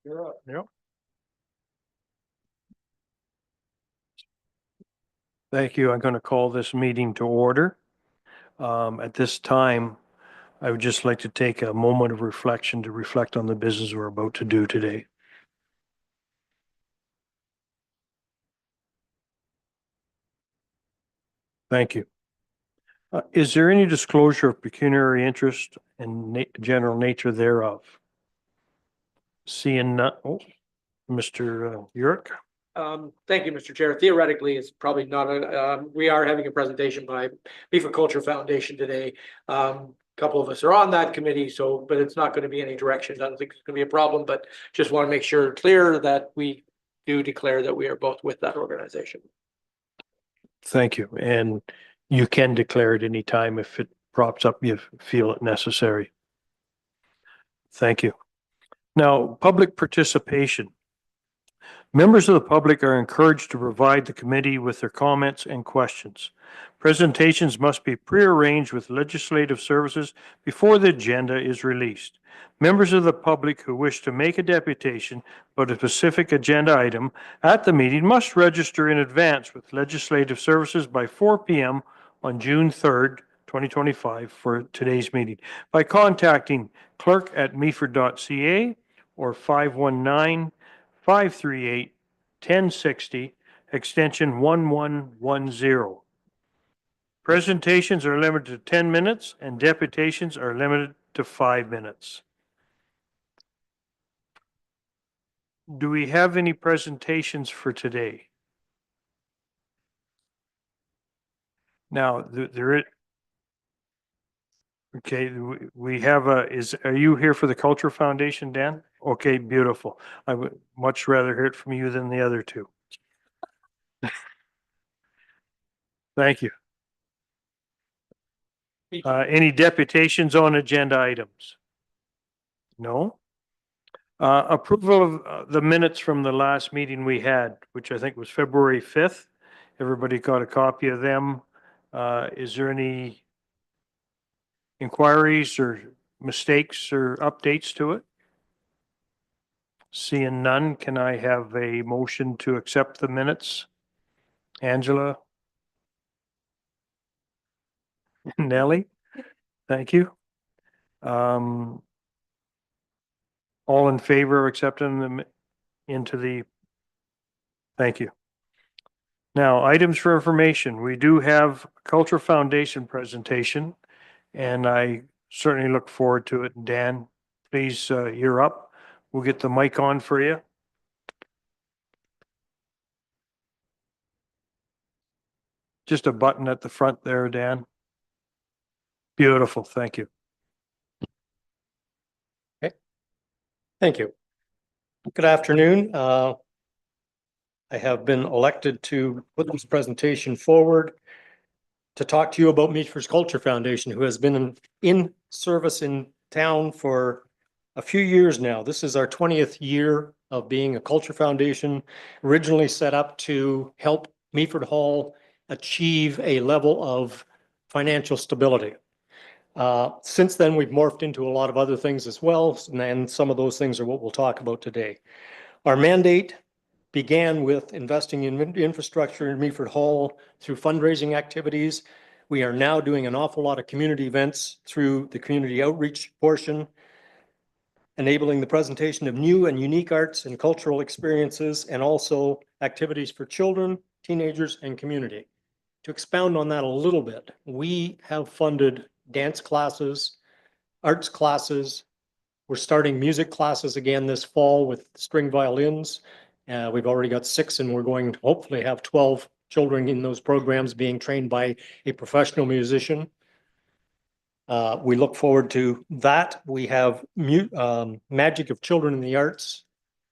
You're up. Yep. Thank you. I'm going to call this meeting to order. At this time, I would just like to take a moment of reflection to reflect on the business we're about to do today. Thank you. Is there any disclosure of pecuniary interest and general nature thereof? Seeing none, Mr. Yurk. Thank you, Mr. Chair. Theoretically, it's probably not we are having a presentation by Meaford Culture Foundation today. A couple of us are on that committee, but it's not going to be any directions. I don't think it's going to be a problem, but just want to make sure clear that we do declare that we are both with that organization. Thank you. And you can declare at any time if it props up, you feel it necessary. Thank you. Now, public participation. Members of the public are encouraged to provide the committee with their comments and questions. Presentations must be prearranged with legislative services before the agenda is released. Members of the public who wish to make a deputation about a specific agenda item at the meeting must register in advance with legislative services by 4 p.m. on June 3rd, 2025 for today's meeting by contacting clerk@meaford.ca or 519-538-1060, extension 1110. Presentations are limited to 10 minutes and deputations are limited to 5 minutes. Do we have any presentations for today? Now, there is. Okay, we have are you here for the Culture Foundation, Dan? Okay, beautiful. I would much rather hear it from you than the other two. Thank you. Any deputations on agenda items? No? Approval of the minutes from the last meeting we had, which I think was February 5th. Everybody got a copy of them. Is there any inquiries or mistakes or updates to it? Seeing none, can I have a motion to accept the minutes? Angela? Nellie? Thank you. All in favor of accepting them into the, thank you. Now, items for information. We do have a Culture Foundation presentation, and I certainly look forward to it. Dan, please, you're up. We'll get the mic on for you. Just a button at the front there, Dan. Beautiful. Thank you. Okay. Thank you. Good afternoon. I have been elected to put this presentation forward to talk to you about Meaford's Culture Foundation, who has been in service in town for a few years now. This is our 20th year of being a culture foundation, originally set up to help Meaford Hall achieve a level of financial stability. Since then, we've morphed into a lot of other things as well, and some of those things are what we'll talk about today. Our mandate began with investing in infrastructure in Meaford Hall through fundraising activities. We are now doing an awful lot of community events through the community outreach portion, enabling the presentation of new and unique arts and cultural experiences, and also activities for children, teenagers, and community. To expound on that a little bit, we have funded dance classes, arts classes. We're starting music classes again this fall with string violins. We've already got 6, and we're going to hopefully have 12 children in those programs being trained by a professional musician. We look forward to that. We have Magic of Children in the Arts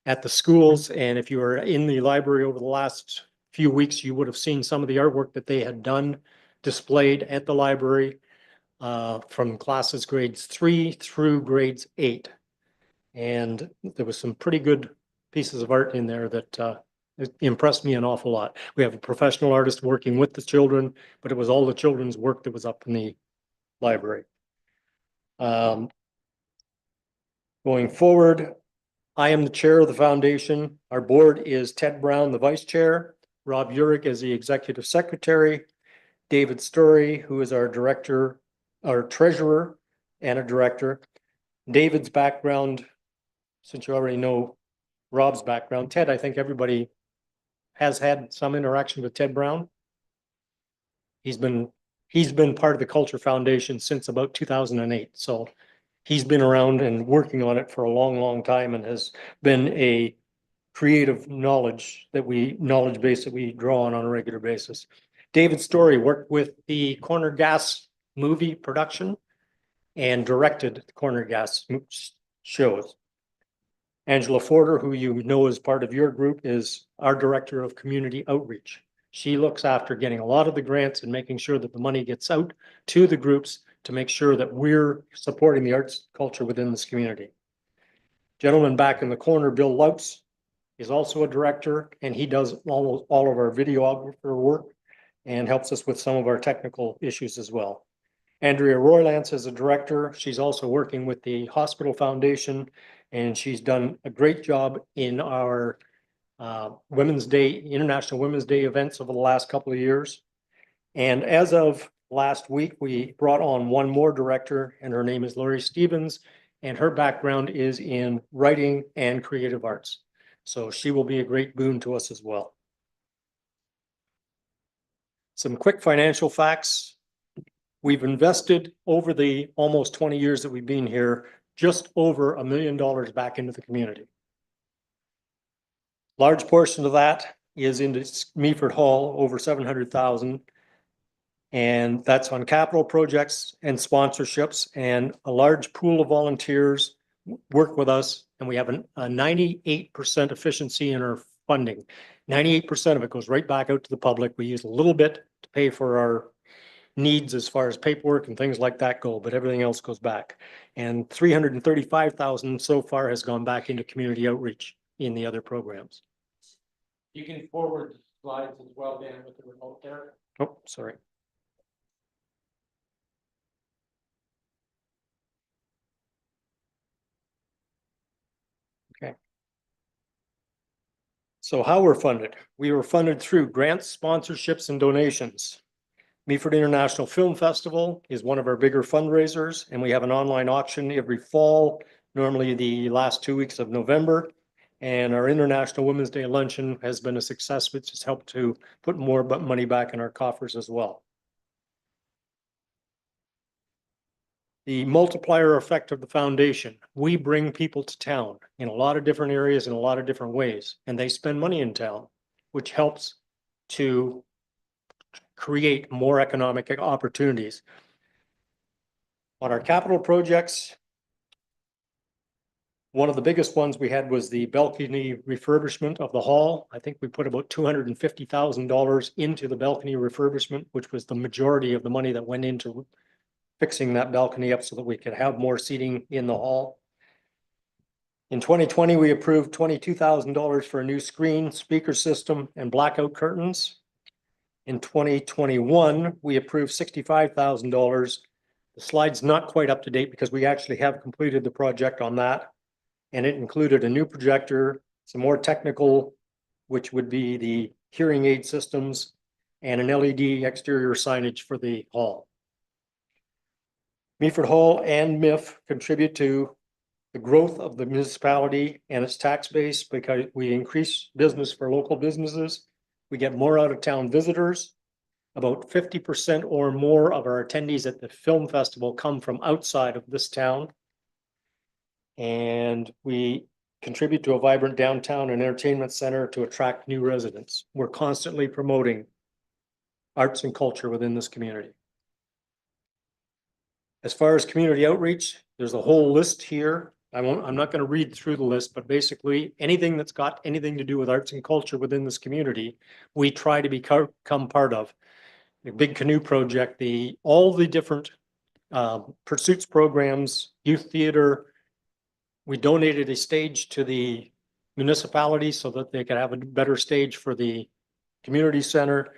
at the schools. And if you were in the library over the last few weeks, you would have seen some of the artwork that they had done displayed at the library from classes grades 3 through grades 8. And there was some pretty good pieces of art in there that impressed me an awful lot. We have a professional artist working with the children, but it was all the children's work that was up in the library. Going forward, I am the chair of the foundation. Our board is Ted Brown, the vice chair, Rob Urick is the executive secretary, David Story, who is our director, our treasurer and a director. David's background, since you already know Rob's background, Ted, I think everybody has had some interaction with Ted Brown. He's been part of the Culture Foundation since about 2008. So he's been around and working on it for a long, long time and has been a creative knowledge base that we draw on a regular basis. David Story worked with the Corner Gas movie production and directed the Corner Gas shows. Angela Forder, who you know as part of your group, is our director of community outreach. She looks after getting a lot of the grants and making sure that the money gets out to the groups to make sure that we're supporting the arts culture within this community. Gentleman back in the corner, Bill Louts, is also a director, and he does almost all of our videographer work and helps us with some of our technical issues as well. Andrea Roylance is a director. She's also working with the Hospital Foundation, and she's done a great job in our Women's Day, International Women's Day events over the last couple of years. And as of last week, we brought on one more director, and her name is Lori Stevens, and her background is in writing and creative arts. So she will be a great boon to us as well. Some quick financial facts. We've invested over the almost 20 years that we've been here, just over $1 million back into the community. Large portion of that is into Meaford Hall, over 700,000. And that's on capital projects and sponsorships, and a large pool of volunteers work with us. And we have a 98% efficiency in our funding. 98% of it goes right back out to the public. We use a little bit to pay for our needs as far as paperwork and things like that go, but everything else goes back. And 335,000 so far has gone back into community outreach in the other programs. You can forward slides as well, Dan, with the remote there. Oh, sorry. Okay. So how we're funded? We were funded through grants, sponsorships, and donations. Meaford International Film Festival is one of our bigger fundraisers, and we have an online auction every fall, normally the last 2 weeks of November. And our International Women's Day Luncheon has been a success, which has helped to put more money back in our coffers as well. The multiplier effect of the foundation. We bring people to town in a lot of different areas in a lot of different ways, and they spend money in town, which helps to create more economic opportunities. On our capital projects, one of the biggest ones we had was the balcony refurbishment of the hall. I think we put about $250,000 into the balcony refurbishment, which was the majority of the money that went into fixing that balcony up so that we could have more seating in the hall. In 2020, we approved $22,000 for a new screen, speaker system, and blackout curtains. In 2021, we approved $65,000. The slide's not quite up to date because we actually have completed the project on that. And it included a new projector, some more technical, which would be the hearing aid systems, and an LED exterior signage for the hall. Meaford Hall and MIF contribute to the growth of the municipality and its tax base because we increase business for local businesses. We get more out of town visitors. About 50% or more of our attendees at the film festival come from outside of this town. And we contribute to a vibrant downtown and entertainment center to attract new residents. We're constantly promoting arts and culture within this community. As far as community outreach, there's a whole list here. I'm not going to read through the list, but basically anything that's got anything to do with arts and culture within this community, we try to become part of. The Big Canoe Project, all the different pursuits programs, youth theater. We donated a stage to the municipality so that they could have a better stage for the community center.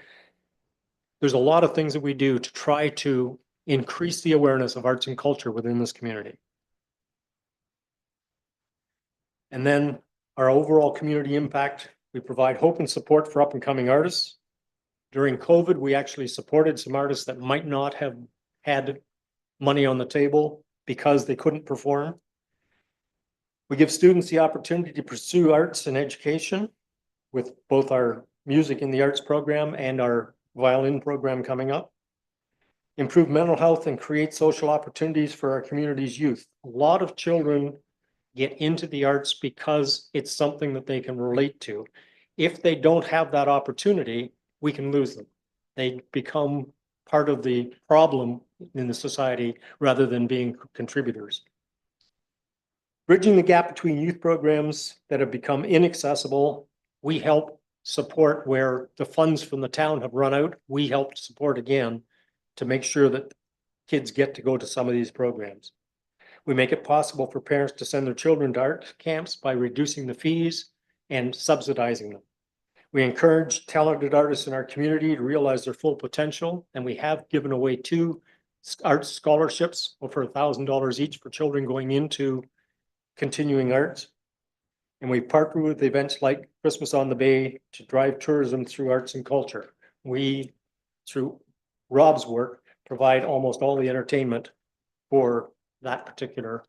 There's a lot of things that we do to try to increase the awareness of arts and culture within this community. And then our overall community impact, we provide hope and support for up and coming artists. During COVID, we actually supported some artists that might not have had money on the table because they couldn't perform. We give students the opportunity to pursue arts and education with both our music in the arts program and our violin program coming up. Improve mental health and create social opportunities for our community's youth. A lot of children get into the arts because it's something that they can relate to. If they don't have that opportunity, we can lose them. They become part of the problem in the society rather than being contributors. Bridging the gap between youth programs that have become inaccessible, we help support where the funds from the town have run out. We help support again to make sure that kids get to go to some of these programs. We make it possible for parents to send their children to art camps by reducing the fees and subsidizing them. We encourage talented artists in our community to realize their full potential, and we have given away 2 art scholarships for $1,000 each for children going into continuing arts. And we partner with events like Christmas on the Bay to drive tourism through arts and culture. We, through Rob's work, provide almost all the entertainment for that particular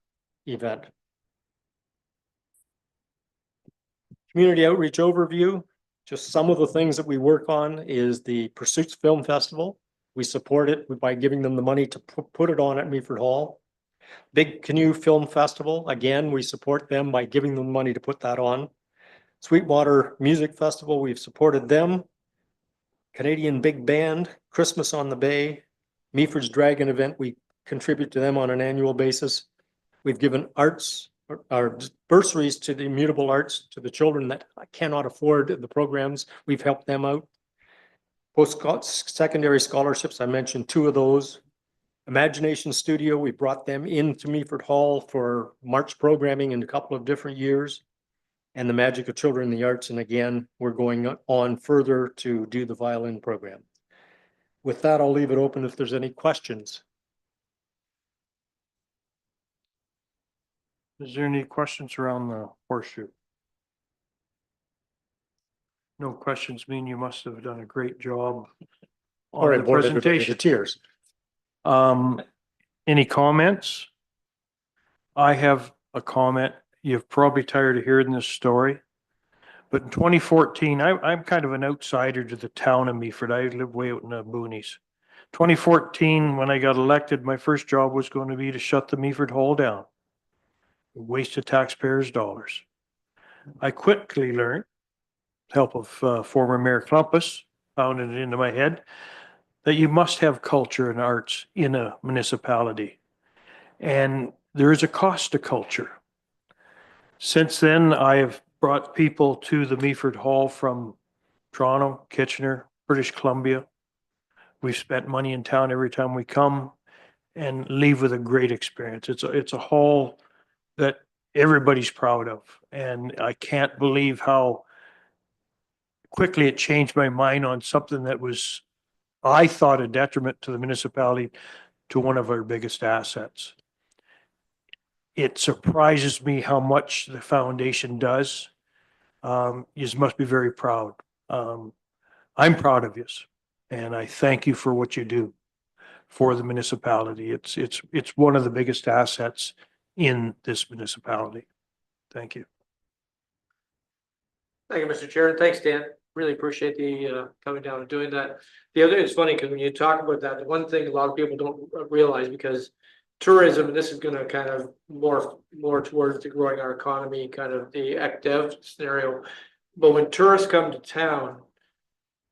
event. Community outreach overview. Just some of the things that we work on is the Pursuits Film Festival. We support it by giving them the money to put it on at Meaford Hall. Big Canoe Film Festival, again, we support them by giving them money to put that on. Sweetwater Music Festival, we've supported them. Canadian Big Band, Christmas on the Bay, Meaford's Dragon event, we contribute to them on an annual basis. We've given arts, our bursaries to the immutable arts to the children that cannot afford the programs. We've helped them out. Post-secondary scholarships, I mentioned 2 of those. Imagination Studio, we brought them into Meaford Hall for March programming in a couple of different years. And the Magic of Children in the Arts, and again, we're going on further to do the violin program. With that, I'll leave it open if there's any questions. Is there any questions around the horseshoe? No questions mean you must have done a great job Or I on the bored everybody to presentation. tears. Any comments? I have a comment. You're probably tired of hearing this story. But in 2014, I'm kind of an outsider to the town of Meaford. I live way out in the boonies. 2014, when I got elected, my first job was going to be to shut the Meaford Hall down. Waste of taxpayers' dollars. I quickly learned, with the help of former Mayor Klumpus, pounded it into my head, that you must have culture and arts in a municipality. And there is a cost to culture. Since then, I have brought people to the Meaford Hall from Toronto, Kitchener, British Columbia. We've spent money in town every time we come and leave with a great experience. It's a hall that everybody's proud of. And I can't believe how quickly it changed my mind on something that was, I thought, a detriment to the municipality, to one of our biggest assets. It surprises me how much the foundation does. You must be very proud. I'm proud of you, and I thank you for what you do for the municipality. It's one of the biggest assets in this municipality. Thank you. Thank you, Mr. Chair, and thanks, Dan. Really appreciate the coming down and doing that. The other, it's funny because when you talk about that, the one thing a lot of people don't realize, because tourism, and this is going to kind of more towards the growing our economy, kind of the ECDEV scenario. But when tourists come to town,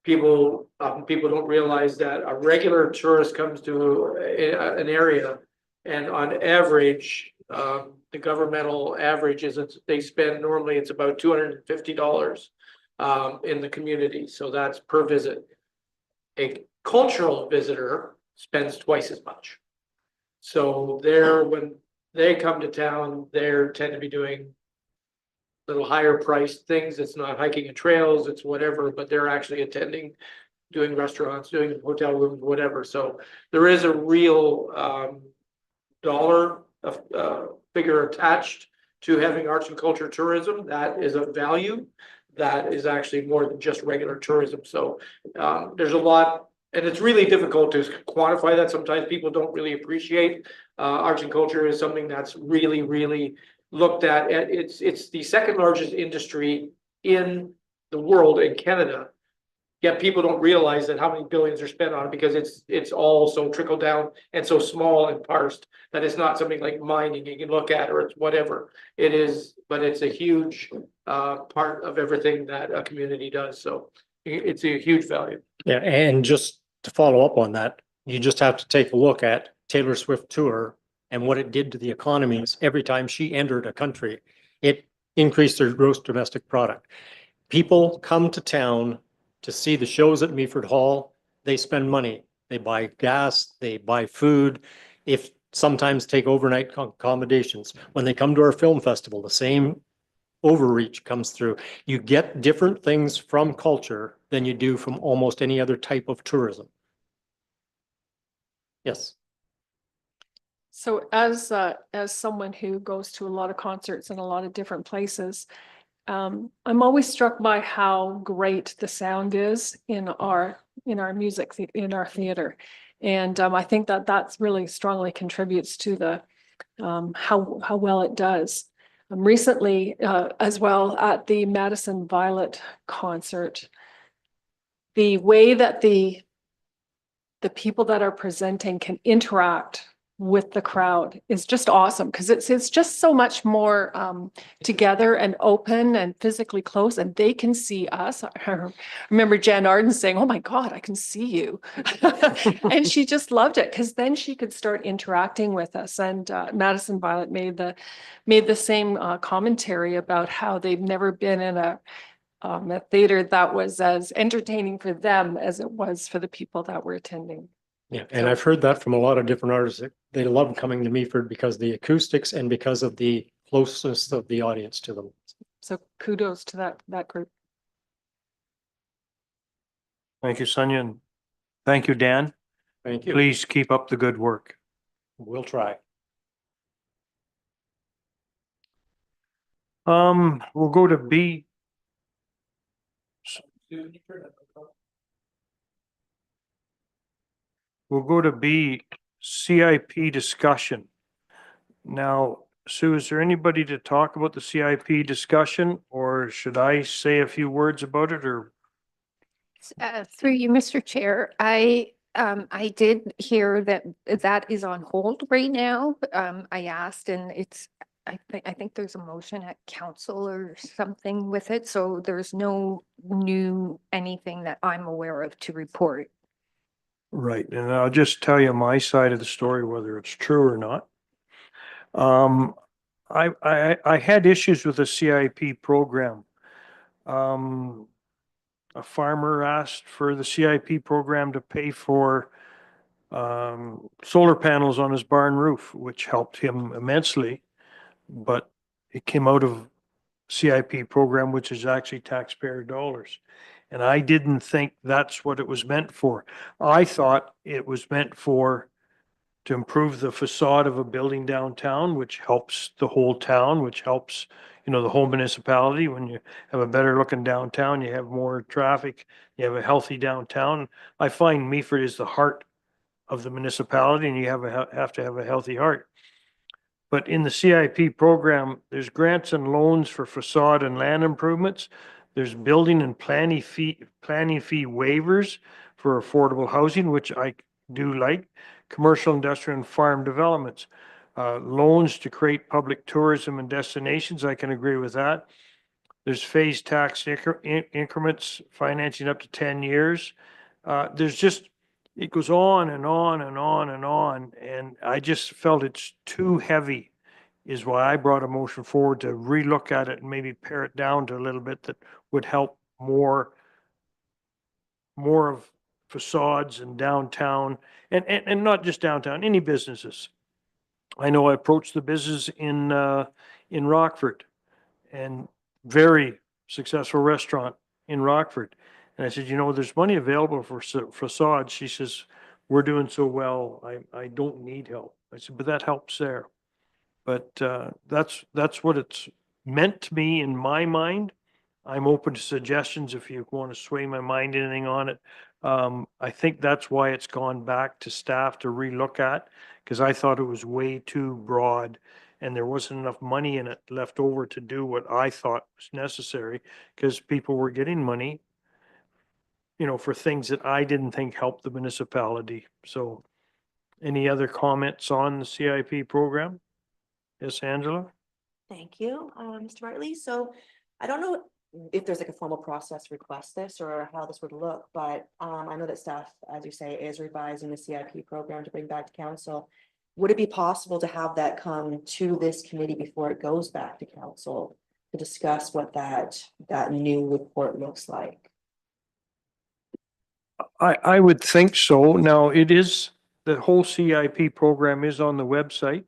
people don't realize that a regular tourist comes to an area, and on average, the governmental average is they spend normally it's about $250 in the community. So that's per visit. A cultural visitor spends twice as much. So when they come to town, they tend to be doing little higher priced things. It's not hiking and trails, it's whatever, but they're actually attending, doing restaurants, doing hotel rooms, whatever. So there is a real dollar figure attached to having arts and culture tourism. That is a value that is actually more than just regular tourism. So there's a lot, and it's really difficult to quantify that. Sometimes people don't really appreciate arts and culture is something that's really, really looked at. It's the second largest industry in the world in Canada. Yet people don't realize that how many billions are spent on it because it's all so trickle down and so small and parsed that it's not something like mining you can look at or it's whatever it is, but it's a huge part of everything that a community does. So it's a huge value. Yeah, and just to follow up on that, you just have to take a look at Taylor Swift tour and what it did to the economies every time she entered a country. It increased their gross domestic product. People come to town to see the shows at Meaford Hall. They spend money. They buy gas, they buy food, if sometimes take overnight accommodations. When they come to our film festival, the same overreach comes through. You get different things from culture than you do from almost any other type of tourism. Yes. So as someone who goes to a lot of concerts in a lot of different places, I'm always struck by how great the sound is in our music, in our theater. And I think that that's really strongly contributes to the how well it does. Recently, as well, at the Madison Violet concert, the way that the people that are presenting can interact with the crowd is just awesome because it's just so much more together and open and physically close, and they can see us. I remember Jan Arden saying, "Oh my God, I can see you," and she just loved it because then she could start interacting with us. And Madison Violet made the same commentary about how they've never been in a theater that was as entertaining for them as it was for the people that were attending. Yeah, and I've heard that from a lot of different artists. They love coming to Meaford because of the acoustics and because of the closeness of the audience to them. So kudos to that group. Thank you, Sonia, and thank you, Dan. Thank you. Please keep up the good work. We'll try. We'll go to B. We'll go to B, CIP discussion. Now, Sue, is there anybody to talk about the CIP discussion, or should I say a few words about it, or? Through you, Mr. Chair, I did hear that that is on hold right now. I asked, and I think there's a motion at council or something with it, so there's no new anything that I'm aware of to report. Right, and I'll just tell you my side of the story, whether it's true or not. I had issues with the CIP program. A farmer asked for the CIP program to pay for solar panels on his barn roof, which helped him immensely. But it came out of CIP program, which is actually taxpayer dollars. And I didn't think that's what it was meant for. I thought it was meant for to improve the facade of a building downtown, which helps the whole town, which helps, the whole municipality. When you have a better looking downtown, you have more traffic, you have a healthy downtown. I find Meaford is the heart of the municipality, and you have to have a healthy heart. But in the CIP program, there's grants and loans for facade and land improvements. There's building and planning fee waivers for affordable housing, which I do like. Commercial, industrial, and farm developments. Loans to create public tourism and destinations. I can agree with that. There's phased tax increments, financing up to 10 years. It goes on and on and on and on. And I just felt it's too heavy, is why I brought a motion forward to relook at it and maybe pare it down to a little bit that would help more of facades and downtown, and not just downtown, any businesses. I know I approached the business in Rockford, and very successful restaurant in Rockford. And I said, there's money available for facades. She says, we're doing so well, I don't need help. I said, but that helps there. But that's what it's meant to be in my mind. I'm open to suggestions if you want to sway my mind, anything on it. I think that's why it's gone back to staff to relook at, because I thought it was way too broad and there wasn't enough money in it left over to do what I thought was necessary, because people were getting money, for things that I didn't think helped the municipality. So any other comments on the CIP program? Yes, Angela? Thank you, Mr. Bartley. So I don't know if there's like a formal process to request this or how this would look, but I know that staff, as you say, is revising the CIP program to bring back to council. Would it be possible to have that come to this committee before it goes back to council to discuss what that new report looks like? I would think so. Now, the whole CIP program is on the website.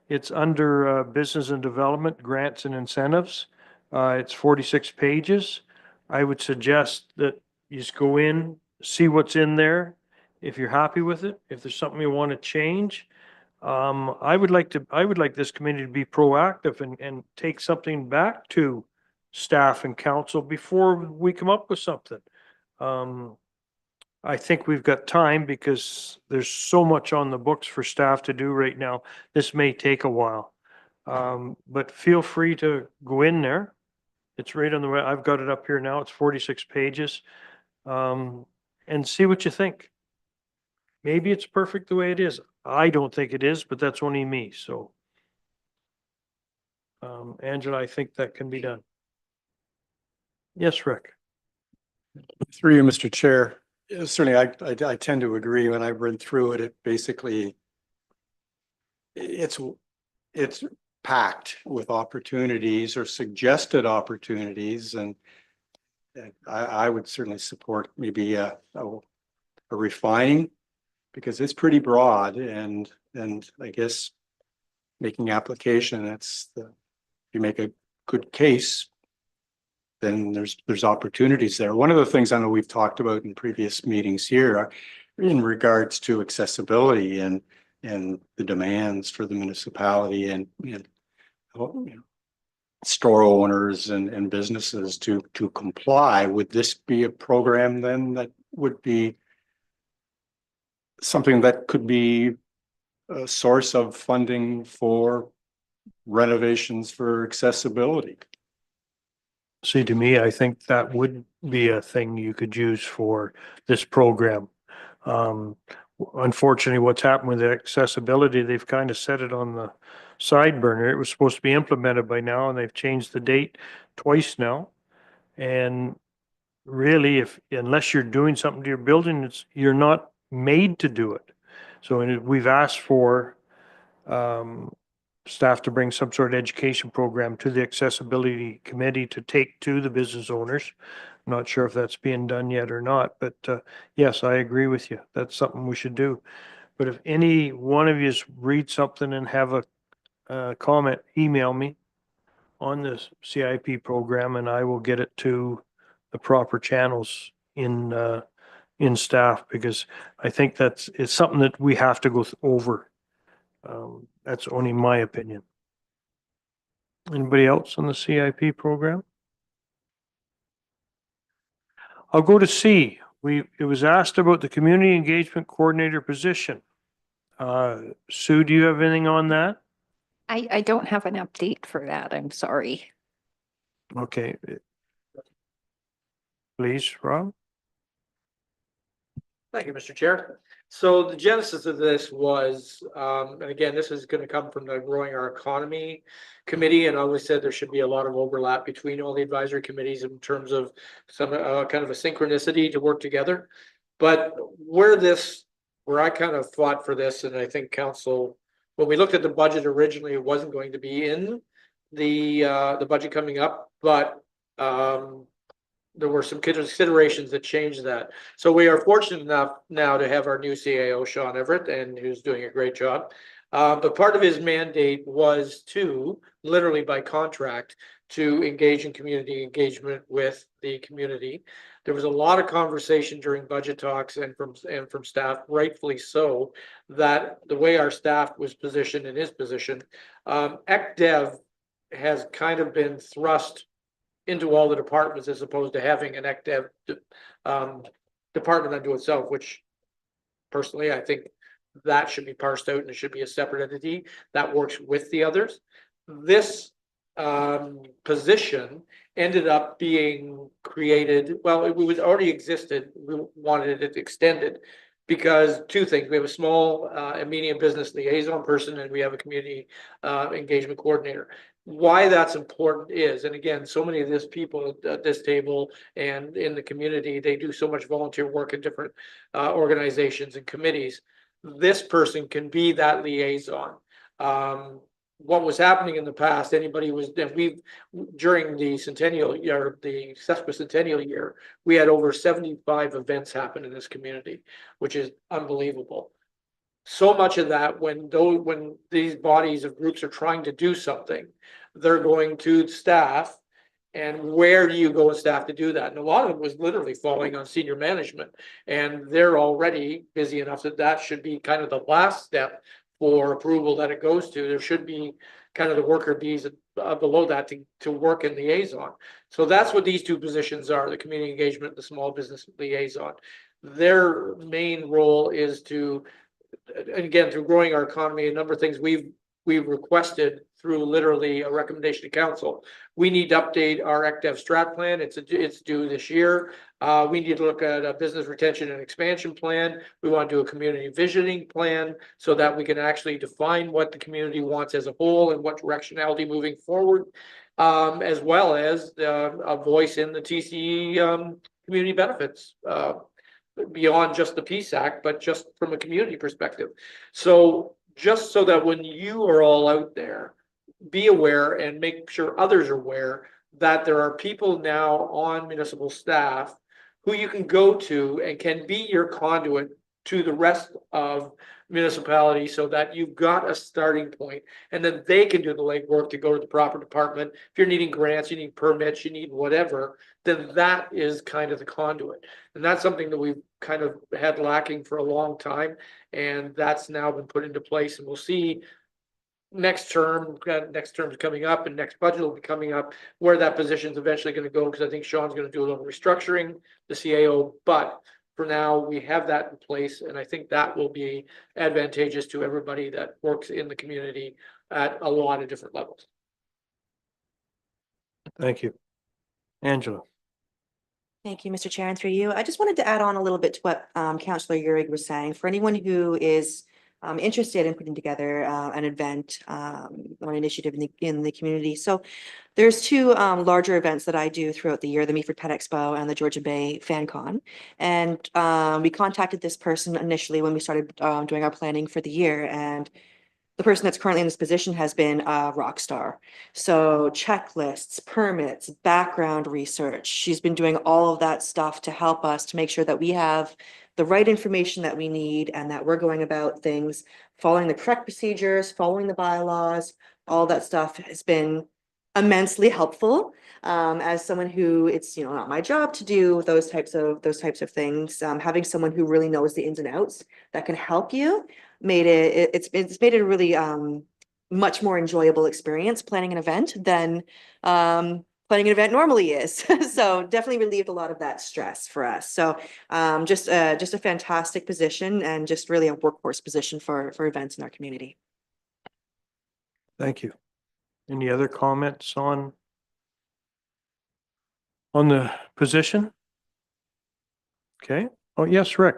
It's under Business and Development, Grants and Incentives. It's 46 pages. I would suggest that you just go in, see what's in there. If you're happy with it, if there's something you want to change, I would like this committee to be proactive and take something back to staff and council before we come up with something. I think we've got time because there's so much on the books for staff to do right now. This may take a while. But feel free to go in there. It's right on the way. I've got it up here now. It's 46 pages. And see what you think. Maybe it's perfect the way it is. I don't think it is, but that's only me. So, Angela, I think that can be done. Yes, Rick. Through you, Mr. Chair. Certainly, I tend to agree. When I've read through it, it basically it's packed with opportunities or suggested opportunities, and I would certainly support maybe a refining, because it's pretty broad, and I guess making application, if you make a good case, then there's opportunities there. One of the things I know we've talked about in previous meetings here in regards to accessibility and the demands for the municipality and store owners and businesses to comply. Would this be a program then that would be something that could be a source of funding for renovations for accessibility? See, to me, I think that would be a thing you could use for this program. Unfortunately, what's happened with the accessibility, they've kind of set it on the side burner. It was supposed to be implemented by now, and they've changed the date twice now. And really, unless you're doing something to your building, you're not made to do it. So we've asked for staff to bring some sort of education program to the accessibility committee to take to the business owners. I'm not sure if that's being done yet or not, but yes, I agree with you. That's something we should do. But if any one of you read something and have a comment, email me on this CIP program, and I will get it to the proper channels in staff, because I think it's something that we have to go over. That's only my opinion. Anybody else on the CIP program? I'll go to C. It was asked about the community engagement coordinator position. Sue, do you have anything on that? I don't have an update for that. I'm sorry. Okay. Please, Rob. Thank you, Mr. Chair. So the genesis of this was, and again, this is going to come from the Growing Our Economy Committee, and I always said there should be a lot of overlap between all the advisory committees in terms of some kind of a synchronicity to work together. But where I kind of fought for this, and I think council, when we looked at the budget originally, it wasn't going to be in the budget coming up, but there were some considerations that changed that. So we are fortunate enough now to have our new CAO, Sean Everett, and who's doing a great job. But part of his mandate was to, literally by contract, to engage in community engagement with the community. There was a lot of conversation during budget talks and from staff, rightfully so, that the way our staff was positioned in his position, ECDev has kind of been thrust into all the departments as opposed to having an ECDev department unto itself, which personally, I think that should be parsed out and it should be a separate entity that works with the others. This position ended up being created, well, it was already existed, we wanted it extended because two things, we have a small and medium business liaison person and we have a community engagement coordinator. Why that's important is, and again, so many of these people at this table and in the community, they do so much volunteer work in different organizations and committees. This person can be that liaison. What was happening in the past, anybody was, during the centennial year, the sesquicentennial year, we had over 75 events happen in this community, which is unbelievable. So much of that, when these bodies of groups are trying to do something, they're going to staff. And where do you go with staff to do that? And a lot of it was literally falling on senior management. And they're already busy enough that that should be kind of the last step for approval that it goes to. There should be kind of the worker bees below that to work in liaison. So that's what these two positions are, the community engagement, the small business liaison. Their main role is to, again, through growing our economy, a number of things we've requested through literally a recommendation to council. We need to update our ECDev strat plan. It's due this year. We need to look at a business retention and expansion plan. We want to do a community visioning plan so that we can actually define what the community wants as a whole and what directionality moving forward, as well as a voice in the TCE community benefits beyond just the Peace Act, but just from a community perspective. So just so that when you are all out there, be aware and make sure others are aware that there are people now on municipal staff who you can go to and can be your conduit to the rest of municipality so that you've got a starting point and then they can do the legwork to go to the proper department. If you're needing grants, you need permits, you need whatever, then that is kind of the conduit. And that's something that we've kind of had lacking for a long time. And that's now been put into place, and we'll see next term's coming up and next budget will be coming up where that position is eventually going to go, because I think Sean's going to do a little restructuring, the CAO, but for now we have that in place, and I think that will be advantageous to everybody that works in the community at a lot of different levels. Thank you. Angela. Thank you, Mr. Chair, and through you. I just wanted to add on a little bit to what Councillor Uhrig was saying. For anyone who is interested in putting together an event or initiative in the community. So there's two larger events that I do throughout the year, the Meaford Pet Expo and the Georgia Bay Fan Con. And we contacted this person initially when we started doing our planning for the year, and the person that's currently in this position has been a rock star. So checklists, permits, background research. She's been doing all of that stuff to help us to make sure that we have the right information that we need and that we're going about things, following the correct procedures, following the bylaws. All that stuff has been immensely helpful. As someone who it's not my job to do those types of things, having someone who really knows the ins and outs that can help you it's made it a really much more enjoyable experience planning an event than planning an event normally is. So definitely relieved a lot of that stress for us. So just a fantastic position and just really a workhorse position for events in our community. Thank you. Any other comments on the position? Okay. Oh, yes, Rick.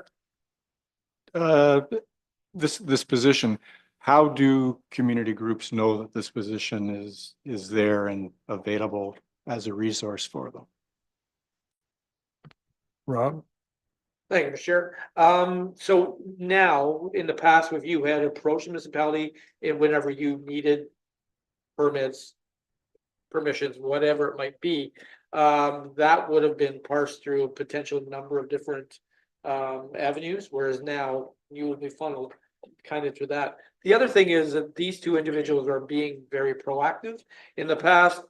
This position, how do community groups know that this position is there and available as a resource for them? Rob? Thank you, Mr. Chair. So now, in the past, if you had approached the municipality and whenever you needed permits, permissions, whatever it might be, that would have been parsed through a potential number of different avenues, whereas now you would be funneled kind of to that. The other thing is that these two individuals are being very proactive. In the past,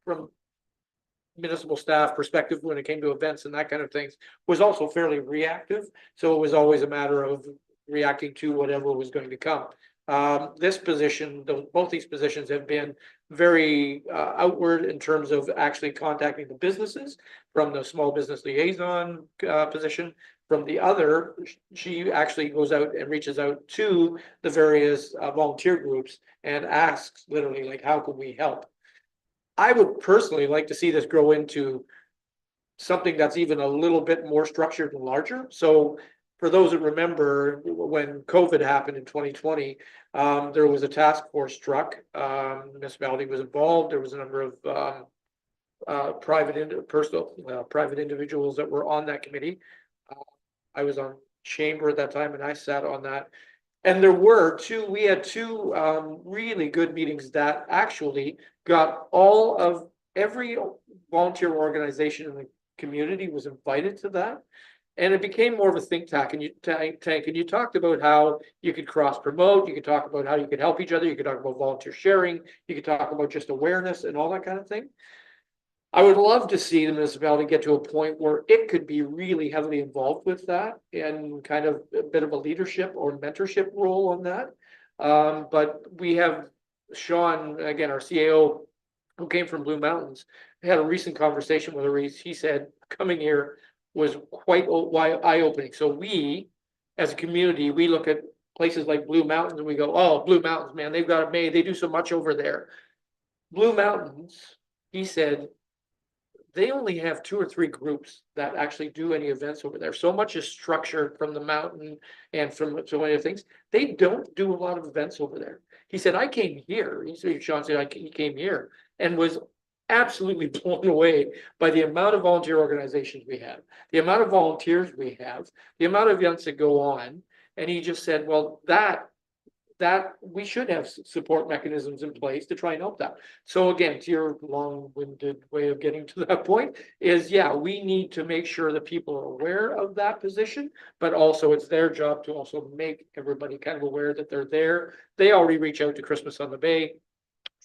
from municipal staff perspective, when it came to events and that kind of things, was also fairly reactive. So it was always a matter of reacting to whatever was going to come. This position, both these positions have been very outward in terms of actually contacting the businesses, from the small business liaison position. From the other, she actually goes out and reaches out to the various volunteer groups and asks literally, like, how can we help? I would personally like to see this grow into something that's even a little bit more structured and larger. So for those that remember, when COVID happened in 2020, there was a task force struck. The municipality was involved. There was a number of private individuals that were on that committee. I was on chamber at that time, and I sat on that. And we had two really good meetings that actually got every volunteer organization in the community was invited to that. And it became more of a think tank, and you talked about how you could cross promote, you could talk about how you could help each other, you could talk about volunteer sharing, you could talk about just awareness and all that kind of thing. I would love to see the municipality get to a point where it could be really heavily involved with that and kind of a bit of a leadership or mentorship role on that. But we have Sean, again, our CAO, who came from Blue Mountains, had a recent conversation with her. He said coming here was quite eye-opening. So we, as a community, we look at places like Blue Mountains and we go, oh, Blue Mountains, man, they've got it made. They do so much over there. Blue Mountains, he said, they only have 2 or 3 groups that actually do any events over there. So much is structured from the mountain and from so many things. They don't do a lot of events over there. He said, I came here. Sean said, he came here and was absolutely blown away by the amount of volunteer organizations we have, the amount of volunteers we have, the amount of events that go on. And he just said, well, that we should have support mechanisms in place to try and help that. So again, to your long-winded way of getting to that point is, yeah, we need to make sure that people are aware of that position, but also it's their job to also make everybody kind of aware that they're there. They already reach out to Christmas on the Bay.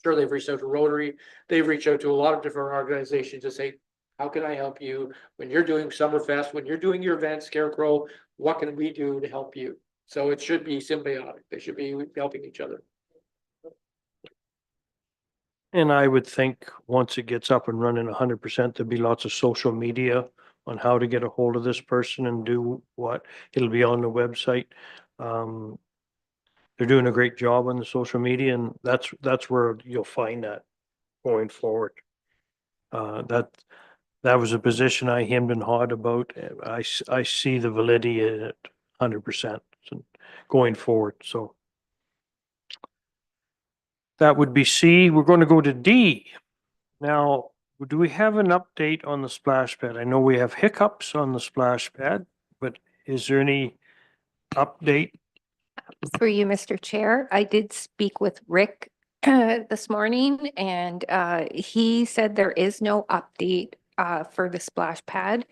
Sure, they've reached out to Rotary. They've reached out to a lot of different organizations to say, how can I help you when you're doing Summerfest, when you're doing your event, Scarecrow, what can we do to help you? So it should be symbiotic. They should be helping each other. And I would think once it gets up and running 100%, there'll be lots of social media on how to get a hold of this person and do what. It'll be on the website. They're doing a great job on the social media, and that's where you'll find that going forward. That was a position I hemmed and hawed about. I see the validity in it 100% going forward. So that would be C. We're going to go to D. Now, do we have an update on the splash pad? I know we have hiccups on the splash pad, but is there any update? Through you, Mr. Chair, I did speak with Rick this morning, and he said there is no update for the splash pad.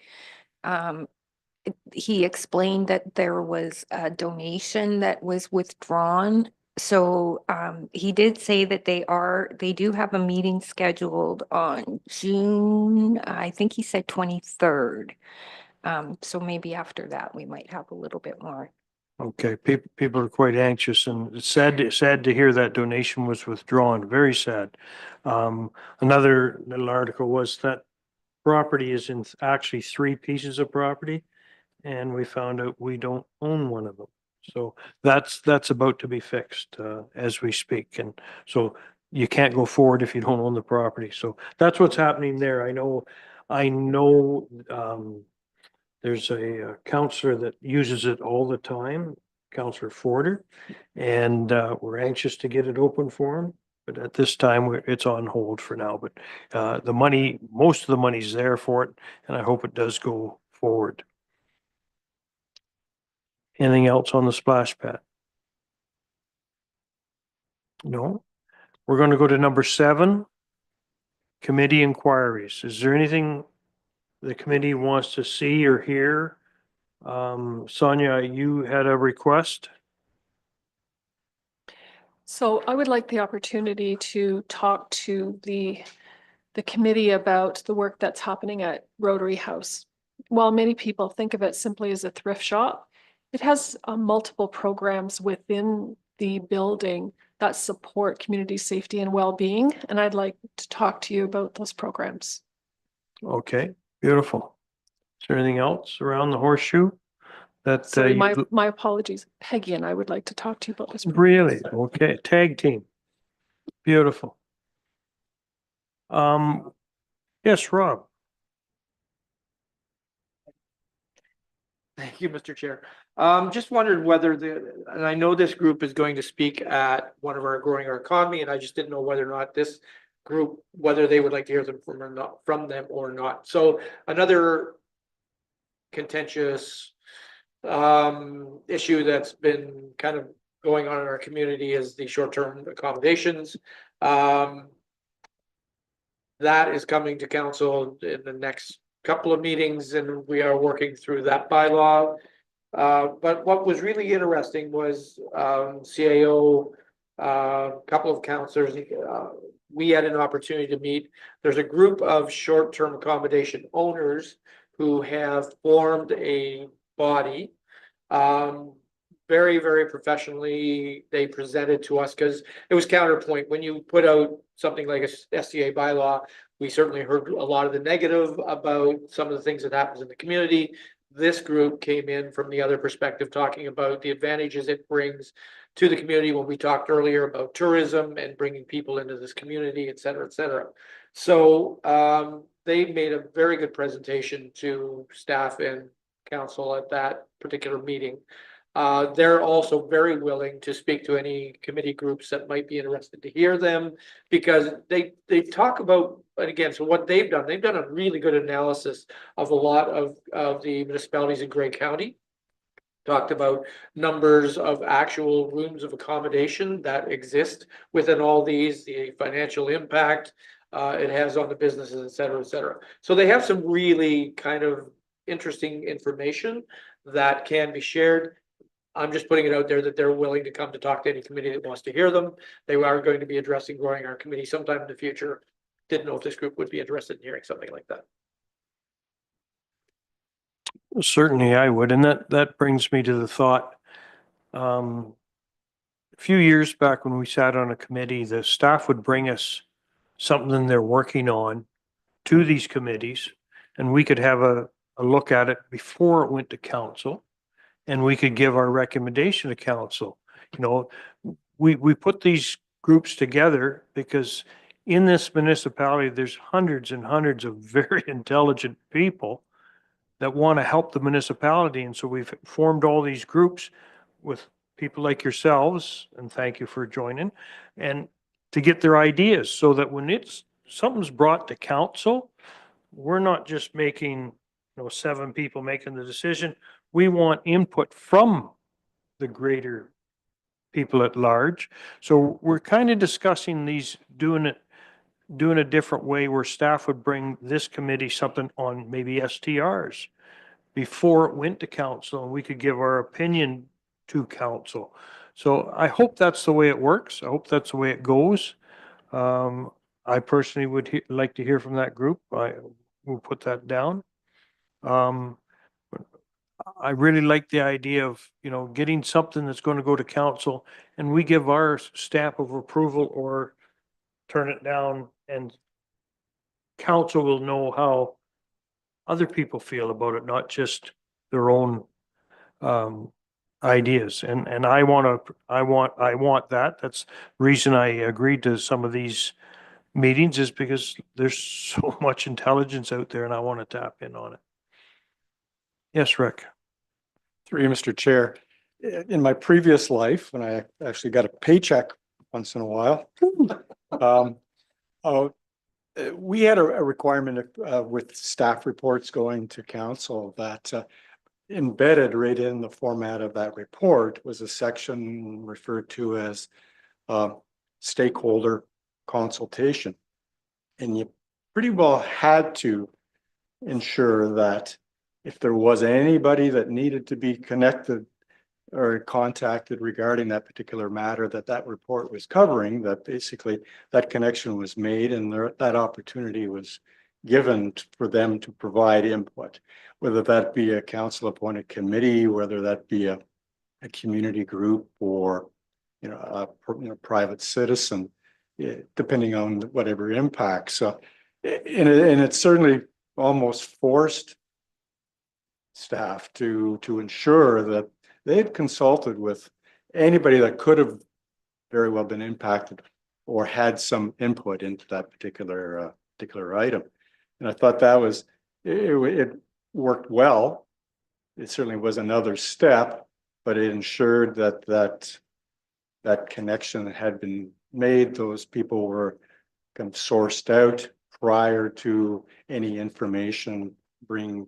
He explained that there was a donation that was withdrawn. So he did say that they do have a meeting scheduled on June, I think he said 23rd. So maybe after that, we might have a little bit more. Okay, people are quite anxious, and it's sad to hear that donation was withdrawn. Very sad. Another little article was that property is in actually 3 pieces of property, and we found out we don't own one of them. So that's about to be fixed as we speak, and so you can't go forward if you don't own the property. So that's what's happening there. I know. There's a counselor that uses it all the time, Counselor Forder, and we're anxious to get it open for him. But at this time, it's on hold for now. But most of the money's there for it, and I hope it does go forward. Anything else on the splash pad? No. We're going to go to number 7, committee inquiries. Is there anything the committee wants to see or hear? Sonia, you had a request? So I would like the opportunity to talk to the committee about the work that's happening at Rotary House. While many people think of it simply as a thrift shop, it has multiple programs within the building that support community safety and well-being, and I'd like to talk to you about those programs. Okay, beautiful. Is there anything else around the horseshoe that Sorry, you my apologies. Peggy and I would like to talk to you about this. program. really? Okay, tag team. Beautiful. Yes, Rob. Thank you, Mr. Chair. Just wondered whether and I know this group is going to speak at one of our Growing Our Economy, and I just didn't know whether or not this group, whether they would like to hear them from them or not. So another contentious issue that's been kind of going on in our community is the short-term accommodations. That is coming to council in the next couple of meetings, and we are working through that bylaw. But what was really interesting was CAO, couple of councillors, we had an opportunity to meet. There's a group of short-term accommodation owners who have formed a body. Very, very professionally, they presented to us because it was counterpoint. When you put out something like a SDA bylaw, we certainly heard a lot of the negative about some of the things that happens in the community. This group came in from the other perspective, talking about the advantages it brings to the community when we talked earlier about tourism and bringing people into this community, et cetera, et cetera. So they made a very good presentation to staff and council at that particular meeting. They're also very willing to speak to any committee groups that might be interested to hear them, because they talk about, and again, so what they've done a really good analysis of a lot of the municipalities in Grey County. Talked about numbers of actual rooms of accommodation that exist within all these, the financial impact it has on the businesses, et cetera, et cetera. So they have some really kind of interesting information that can be shared. I'm just putting it out there that they're willing to come to talk to any committee that wants to hear them. They are going to be addressing Growing Our Committee sometime in the future. Didn't know if this group would be interested in hearing something like that. Certainly I would. And that brings me to the thought. A few years back when we sat on a committee, the staff would bring us something they're working on to these committees, and we could have a look at it before it went to council, and we could give our recommendation to council. You know, we put these groups together because in this municipality, there's hundreds and hundreds of very intelligent people that want to help the municipality. And so we've formed all these groups with people like yourselves, and thank you for joining, and to get their ideas so that when something's brought to council, we're not just making, 7 people making the decision. We want input from the greater people at large. So we're kind of discussing these, doing a different way where staff would bring this committee something on maybe STRs before it went to council, and we could give our opinion to council. So I hope that's the way it works. I hope that's the way it goes. I personally would like to hear from that group. I will put that down. I really like the idea of, getting something that's going to go to council, and we give our stamp of approval or turn it down, and council will know how other people feel about it, not just their own ideas. And I want that. That's the reason I agreed to some of these meetings, is because there's so much intelligence out there and I want to tap in on it. Yes, Rick. Through you, Mr. Chair. In my previous life, when I actually got a paycheck once in a while, we had a requirement with staff reports going to council that embedded right in the format of that report was a section referred to as stakeholder consultation. And you pretty well had to ensure that if there was anybody that needed to be connected or contacted regarding that particular matter that report was covering, that basically that connection was made and that opportunity was given for them to provide input, whether that be a council appointed committee, whether that be a community group or, a private citizen, depending on whatever impact. So, and it's certainly almost forced staff to ensure that they had consulted with anybody that could have very well been impacted or had some input into that particular item. And I thought that was, it worked well. It certainly was another step, but it ensured that connection had been made. Those people were kind of sourced out prior to any information being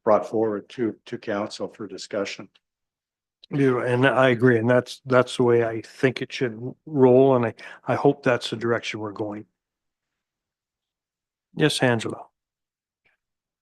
brought forward to council for discussion. Yeah, and I agree, and that's the way I think it should roll, and I hope that's the direction we're going. Yes, Angela.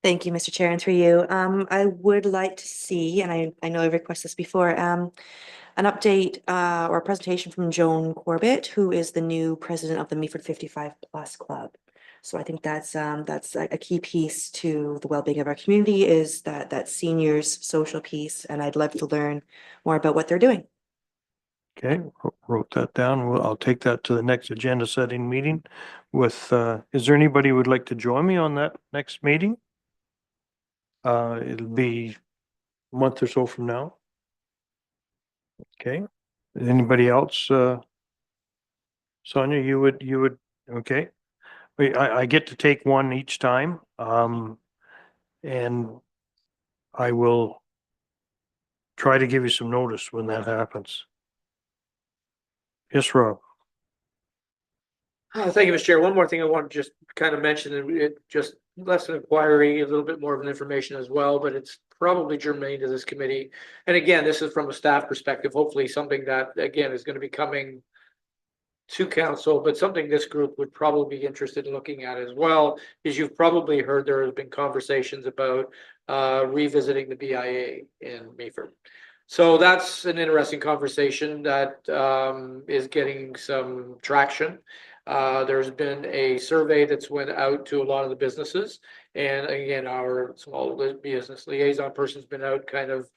Thank you, Mr. Chair, and through you. I would like to see, and I know I've requested this before, an update or a presentation from Joan Corbett, who is the new president of the Meaford 55+ Club. So I think that's a key piece to the well-being of our community, is that seniors social piece, and I'd love to learn more about what they're doing. Okay, wrote that down. Well, I'll take that to the next agenda setting meeting with, is there anybody who would like to join me on that next meeting? It'll be a month or so from now. Okay, anybody else? Sonia, you would, okay. I get to take one each time, and I will try to give you some notice when that happens. Yes, Rob. Thank you, Mr. Chair. One more thing I want to just kind of mention, and it just less an inquiry, a little bit more of an information as well, but it's probably germane to this committee. And again, this is from a staff perspective, hopefully something that, again, is going to be coming to council, but something this group would probably be interested in looking at as well, is you've probably heard there has been conversations about revisiting the BIA in Meaford. So that's an interesting conversation that is getting some traction. There's been a survey that's went out to a lot of the businesses, and again, our small business liaison person's been out kind of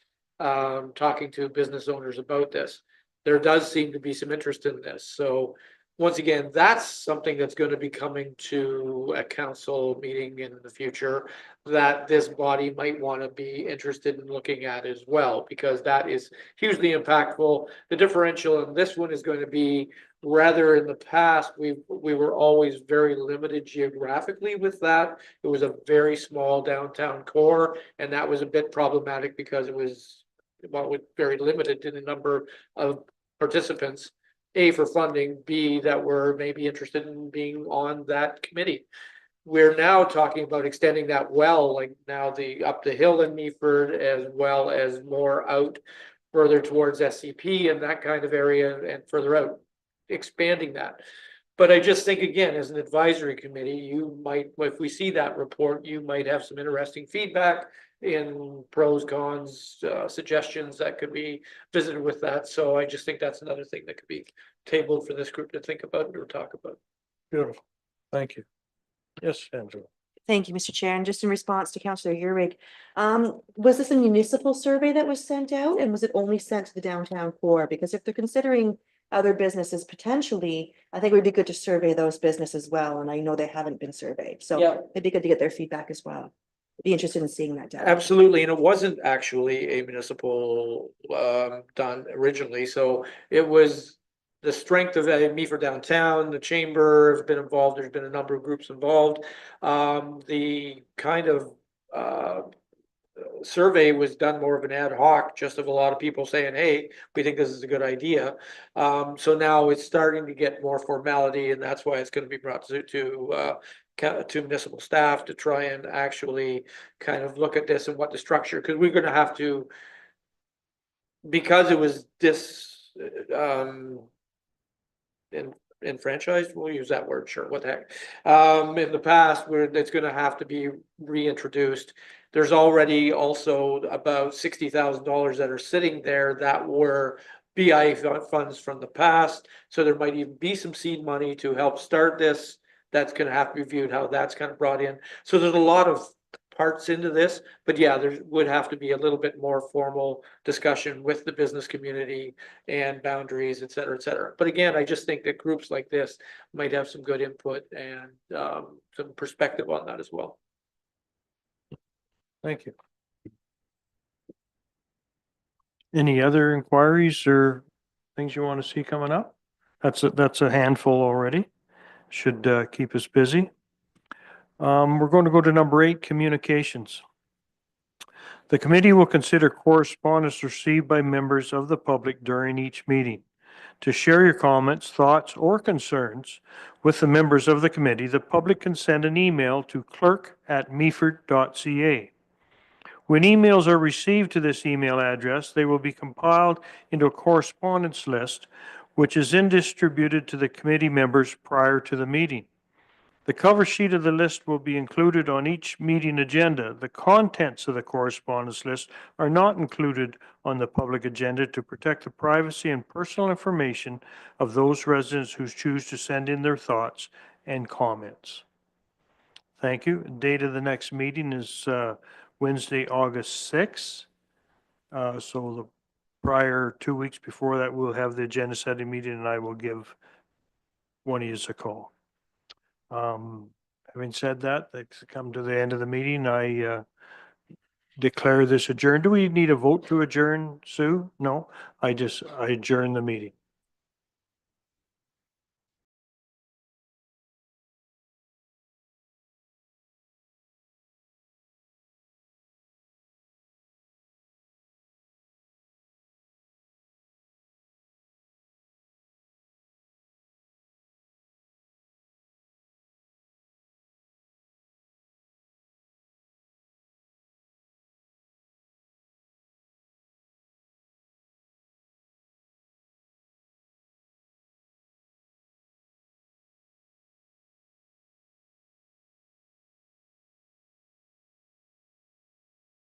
talking to business owners about this. There does seem to be some interest in this. So once again, that's something that's going to be coming to a council meeting in the future that this body might want to be interested in looking at as well, because that is hugely impactful. The differential in this one is going to be, rather in the past, we were always very limited geographically with that. It was a very small downtown core, and that was a bit problematic because it was, well, very limited in the number of participants, A, for funding, B, that were maybe interested in being on that committee. We're now talking about extending that well, like now up the hill in Meaford, as well as more out further towards SCP and that kind of area, and further out, expanding that. But I just think, again, as an advisory committee, you might, if we see that report, you might have some interesting feedback in pros, cons, suggestions that could be visited with that. So I just think that's another thing that could be tabled for this group to think about or talk about. Beautiful. Thank you. Yes, Angela. Thank you, Mr. Chair. And just in response to Councillor Ehrlich, was this a municipal survey that was sent out, and was it only sent to the downtown core? Because if they're considering other businesses potentially, I think it would be good to survey those businesses as well. And I know they haven't been surveyed, so Yeah. it'd be good to get their feedback as well. I'd be interested in seeing that data. Absolutely, and it wasn't actually a municipal done originally, so it was the strength of Meaford downtown. The chamber has been involved. There's been a number of groups involved. The kind of survey was done more of an ad hoc, just of a lot of people saying, hey, we think this is a good idea. So now it's starting to get more formality, and that's why it's going to be brought to municipal staff to try and actually kind of look at this and what the structure, because we're going to have to, because it was enfranchised, we'll use that word, sure, what the heck. In the past, it's going to have to be reintroduced. there's already also about $60,000 that are sitting there that were BI funds from the past. So there might even be some seed money to help start this. That's gonna have to be viewed how that's kind of brought in. So there's a lot of parts into this, but yeah, there would have to be a little bit more formal discussion with the business community and boundaries, et cetera, et cetera. But again, I just think that groups like this might have some good input and some perspective on that as well. Thank you. Any other inquiries or things you want to see coming up? That's a handful already. Should keep us busy. We're going to go to number 8, communications. The committee will consider correspondence received by members of the public during each meeting. To share your comments, thoughts, or concerns with the members of the committee, the public can send an email to clerk@meaford.ca. When emails are received to this email address, they will be compiled into a correspondence list, which is then distributed to the committee members prior to the meeting. The cover sheet of the list will be included on each meeting agenda. The contents of the correspondence list are not included on the public agenda to protect the privacy and personal information of those residents who choose to send in their thoughts and comments. Thank you. Date of the next meeting is Wednesday, August 6th. So the prior 2 weeks before that, we'll have the agenda setting meeting and I will give one of you a call. Having said that, that's come to the end of the meeting. I declare this adjourned. Do we need a vote to adjourn, Sue? No, I adjourn the meeting.